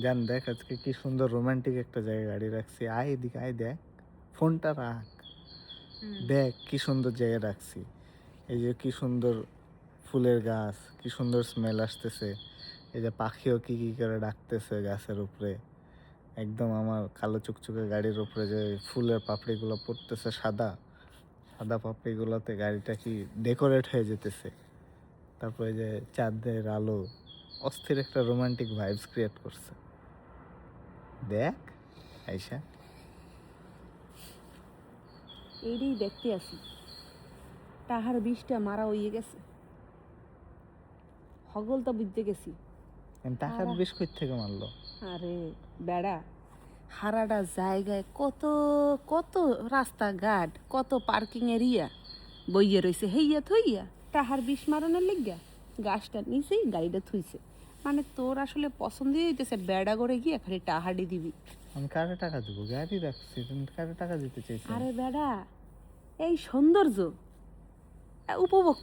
জান দেখ আজকে কি সুন্দর রোমান্টিক একটা জায়গায় গাড়ি রাখছি। আয় এদিকে, আয় দেখ, ফোনটা রাখ, দেখ কি সুন্দর জায়গায় রাখছি। এই যে কি সুন্দর ফুলের গাছ, কি সুন্দর স্মেল আসতেছে। এই যে পাখিও কি কি করে ডাকতেছে গাছের উপরে। একদম আমার কালো চুকচুকে গাড়ির উপরে যে ফুলের পাপড়িগুলো পড়তেছে সাদা সাদা পাপড়িগুলোতে গাড়িটা কি ডেকোরেট হয়ে যেতেছে। তারপরে যে চাঁদের আলো অস্থির একটা রোমান্টিক ভাইবস ক্রিয়েট করছে। দেখ আইসা। এইটাই দেখতে আসি। তাহার বিষটা মারা হইয়ে গেছে, হগল তো বুঝতে গেছি। টাকার হারা বেশ কই থেকে মারলো। আরে বেড়া, হারাটা জায়গায় কত কত রাস্তাঘাট, কত পার্কিং এরিয়া বইয়ে রইছে, হেইয়া থইয়া তাহার বিষ মারানোর লিগা গাছটা নিচেই গাড়িটা থুইছে। মানে তোর আসলে পছন্দই হইতেছে বেড়া করে গিয়ে খালি টাহাডি দিবি। আমি কারে টাকা দিব? গাড়ি রাখছি, তুমি কারে টাকা দিতে চাইছি? আরে বেড়া, এই সৌন্দর্য উপভোগ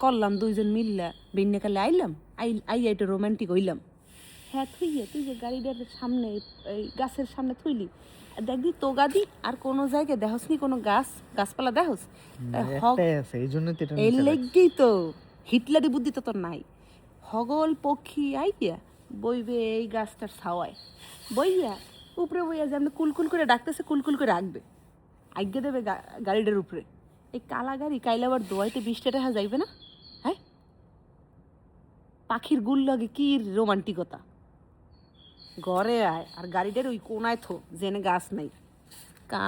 করলাম দুইজন মিললা, বিন্যাকালে আইলাম, আইয়া একটু রোমান্টিক হইলাম। হ্যাঁ থুইয়ে তুই যে গাড়িটার সামনে এই গাছের সামনে থুইলি, দেখবি তোগাদি আর কোনো জায়গায় দেহস নি কোনো গাছপালা দেহস। একটাই আছে, এই জন্য তো এটা এই নিচে রাখছি। লেগেই তো হিটলারি বুদ্ধি তো তোর নাই। হগল পক্ষী আইয়া বইবে এই গাছটার ছাওয়ায়, বইয়া উপরে বইয়া যে আপনি কুলকুল করে ডাকতেছে, কুলকুল করে রাখবে, আজ্ঞা দেবে গাড়িটার উপরে। এই কালা গাড়ি কাইলে আবার দোয়াইতে 20 টাকা যাইবে না? হ্যাঁ, পাখির গুল লাগে কি রোমান্টিকতা। ঘরে আয় আর গাড়িটার ওই কোনায় থো জেনে গাছ নাই।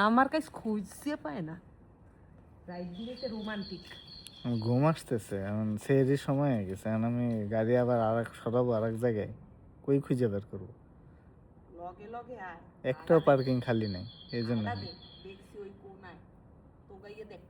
আমার কাছে খুঁজছে পায় না, রাইট দিকে রোমান্টিক। আমার ঘুম আসতেছে, এখন সেরই সময় হয়ে গেছে। এখন আমি গাড়ি আবার সরাবো আর এক জায়গায়, কই খুঁজে বের করবো? লগে লগে আয়, একটাও পার্কিং খালি নাই, এই জন্য। দেখছি ওই কোনায় তো গাইয়ে দেখ।